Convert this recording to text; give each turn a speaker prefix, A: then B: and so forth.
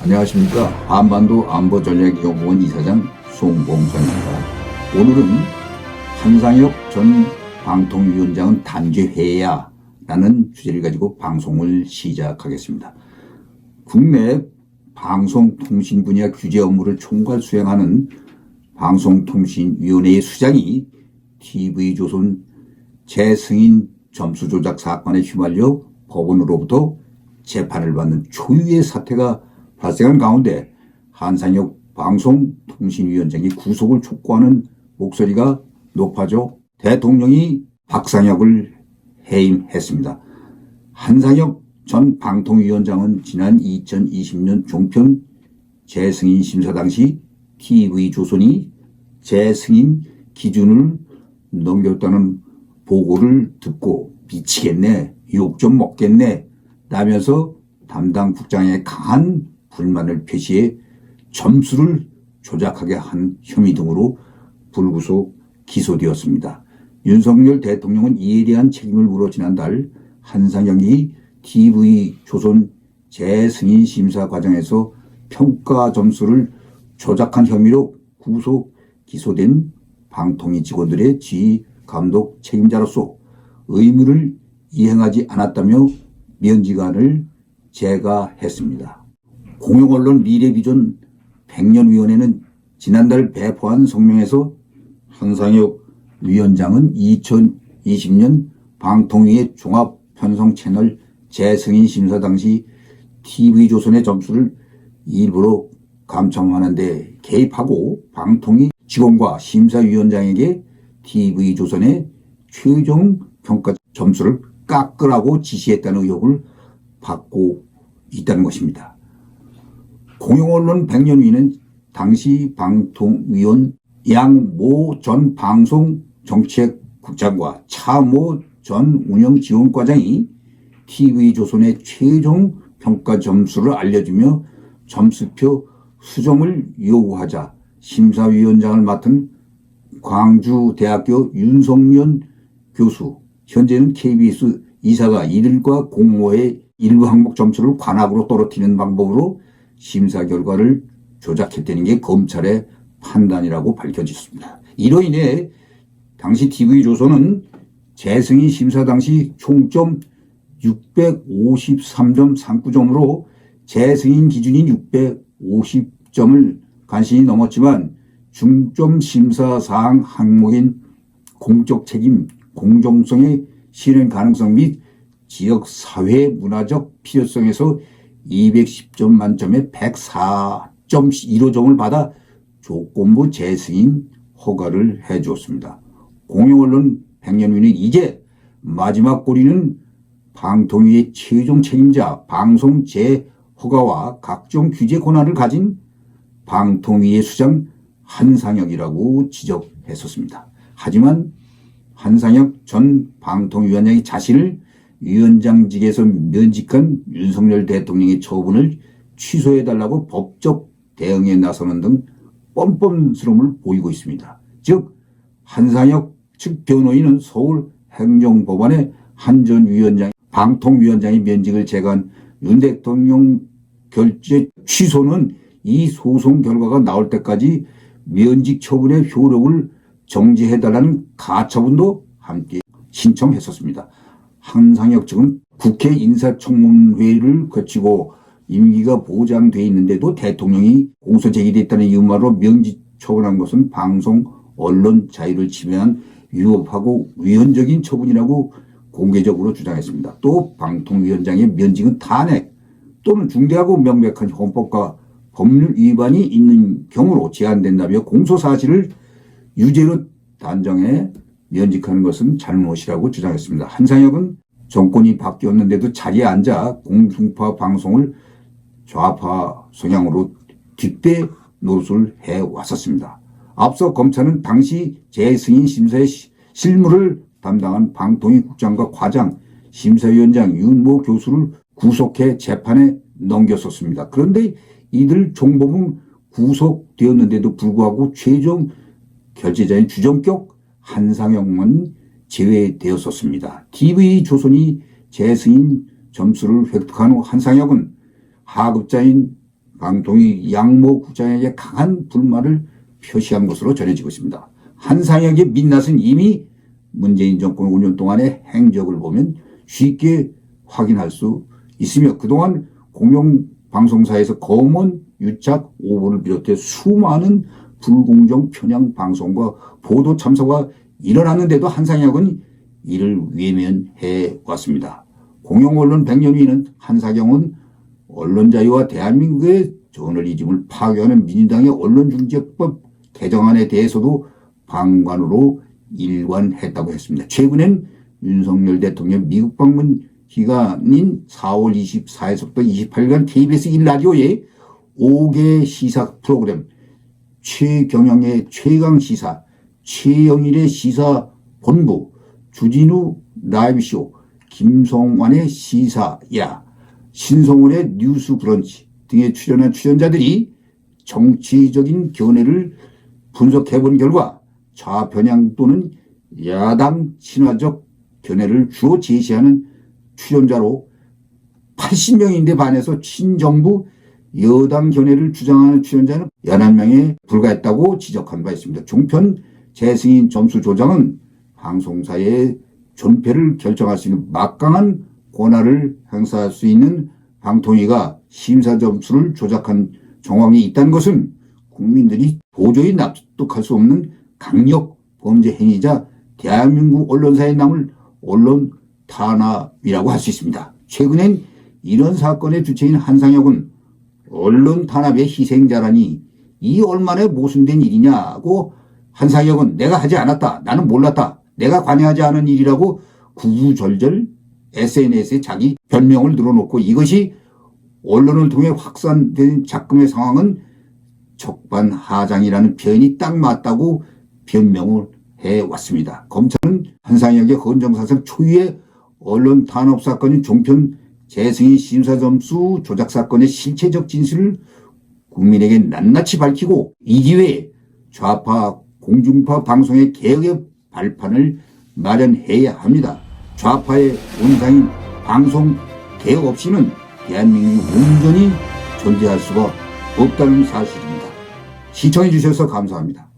A: 안녕하십니까. 한반도 안보전략연구원 이사장 송봉선입니다. 오늘은 한상혁 전 방통위원장은 단죄해야 라는 주제를 가지고 방송을 시작하겠습니다. 국내 방송통신 분야 규제 업무를 총괄 수행하는 방송통신위원회의 수장이 TV조선 재승인 점수 조작 사건에 휘말려 법원으로부터 재판을 받는 초유의 사태가 발생한 가운데 한상혁 방송통신위원장이 구속을 촉구하는 목소리가 높아져 대통령이 박상혁을 해임했습니다. 한상혁 전 방통위원장은 지난 2020년 종편 재승인 심사 당시 TV조선이 재승인 기준을 넘겼다는 보고를 듣고 미치겠네, 욕 좀 먹겠네 라면서 담당 국장에 강한 불만을 표시해 점수를 조작하게 한 혐의 등으로 불구속 기소되었습니다. 윤석열 대통령은 이에 대한 책임을 물어 지난달 한상혁이 TV조선 재승인 심사 과정에서 평가 점수를 조작한 혐의로 구속 기소된 방통위 직원들의 지휘 감독 책임자로서 의무를 이행하지 않았다며 면직안을 제거했습니다. 공영언론 미래비전 100년위원회는 지난달 배포한 성명에서 한상혁 위원장은 2020년 방통위의 종합편성채널 재승인 심사 당시 TV조선의 점수를 일부러 감청하는 데 개입하고 방통위 직원과 심사위원장에게 TV조선의 최종 평가 점수를 깎으라고 지시했다는 의혹을 받고 있다는 것입니다. 공영언론 100년위는 당시 방통위원 양모 전 방송정책국장과 차모 전 운영지원과장이 TV조선의 최종 평가 점수를 알려주며 점수표 수정을 요구하자 심사위원장을 맡은 광주대학교 윤석년 교수, 현재는 KBS 이사가 이들과 공모의 일부 항목 점수를 관악으로 떨어뜨리는 방법으로 심사 결과를 조작했다는 게 검찰의 판단이라고 밝혀졌습니다. 이로 인해 당시 TV조선은 재승인 심사 당시 총점 653.39점으로 재승인 기준인 650점을 간신히 넘었지만 중점 심사 사항 항목인 공적 책임, 공정성의 실현 가능성 및 지역 사회 문화적 필요성에서 210점 만점에 104.15점을 받아 조건부 재승인 허가를 해주었습니다. 공영언론 100년위는 이제 마지막 고리는 방통위의 최종 책임자 방송 재허가와 각종 규제 권한을 가진 방통위의 수장 한상혁이라고 지적했었습니다. 하지만 한상혁 전 방통위원장이 자신을 위원장직에서 면직한 윤석열 대통령의 처분을 취소해달라고 법적 대응에 나서는 등 뻔뻔스러움을 보이고 있습니다. 즉 한상혁 측 변호인은 서울행정법원의 한 전 위원장, 방통위원장의 면직을 제거한 윤 대통령 결재 취소는 이 소송 결과가 나올 때까지 면직 처분의 효력을 정지해달라는 가처분도 함께 신청했었습니다. 한상혁 측은 국회 인사청문회를 거치고 임기가 보장돼 있는데도 대통령이 공소 제기됐다는 이유만으로 면직 처분한 것은 방송 언론 자유를 침해한 위법하고 위헌적인 처분이라고 공개적으로 주장했습니다. 또 방통위원장의 면직은 탄핵 또는 중대하고 명백한 헌법과 법률 위반이 있는 경우로 제한된다며 공소 사실을 유죄로 단정해 면직하는 것은 잘못이라고 주장했습니다. 한상혁은 정권이 바뀌었는데도 자리에 앉아 공중파 방송을 좌파 성향으로 뒷배 노릇을 해왔었습니다. 앞서 검찰은 당시 재승인 심사의 실무를 담당한 방통위 국장과 과장, 심사위원장 윤모 교수를 구속해 재판에 넘겼었습니다. 그런데 이들 종범은 구속되었는데도 불구하고 최종 결재자인 주정격 한상혁만 제외되었었습니다. TV조선이 재승인 점수를 획득한 후 한상혁은 하급자인 방통위 양모 국장에게 강한 불만을 표시한 것으로 전해지고 있습니다. 한상혁의 민낯은 이미 문재인 정권 5년 동안의 행적을 보면 쉽게 확인할 수 있으며 그동안 공영방송사에서 검언, 유착, 오보를 비롯해 수많은 불공정 편향 방송과 보도 참사가 일어났는데도 한상혁은 이를 외면해 왔습니다. 공영언론 100년 위는 한상혁은 언론자유와 대한민국의 저널리즘을 파괴하는 민주당의 언론중재법 개정안에 대해서도 방관으로 일관했다고 했습니다. 최근엔 윤석열 대통령 미국 방문 기간인 4월 24일부터 28일간 KBS 1라디오의 5개 시사 프로그램 최경영의 최강시사, 최영일의 시사본부, 주진우 라이브쇼, 김성환의 시사야, 신성원의 뉴스브런치 등에 출연한 출연자들이 정치적인 견해를 분석해본 결과 좌편향 또는 야당 친화적 견해를 주로 제시하는 출연자로 80명인데 반해서 친정부 여당 견해를 주장하는 출연자는 11명에 불과했다고 지적한 바 있습니다. 종편 재승인 점수 조작은 방송사의 존폐를 결정할 수 있는 막강한 권한을 행사할 수 있는 방통위가 심사 점수를 조작한 정황이 있다는 것은 국민들이 도저히 납득할 수 없는 강력 범죄 행위자 대한민국 언론사에 남을 언론 탄압이라고 할 수 있습니다. 최근엔 이런 사건의 주체인 한상혁은 언론 탄압의 희생자라니 이 얼마나 모순된 일이냐고 한상혁은 내가 하지 않았다. 나는 몰랐다. 내가 관여하지 않은 일이라고 구구절절 SNS에 자기 변명을 늘어놓고 이것이 언론을 통해 확산된 작금의 상황은 적반하장이라는 표현이 딱 맞다고 변명을 해왔습니다. 검찰은 한상혁의 헌정사상 초유의 언론 탄압 사건인 종편 재승인 심사 점수 조작 사건의 실체적 진실을 국민에게 낱낱이 밝히고 이 기회에 좌파 공중파 방송의 개혁의 발판을 마련해야 합니다. 좌파의 온상인 방송 개혁 없이는 대한민국 온전히 존재할 수가 없다는 사실입니다. 시청해 주셔서 감사합니다.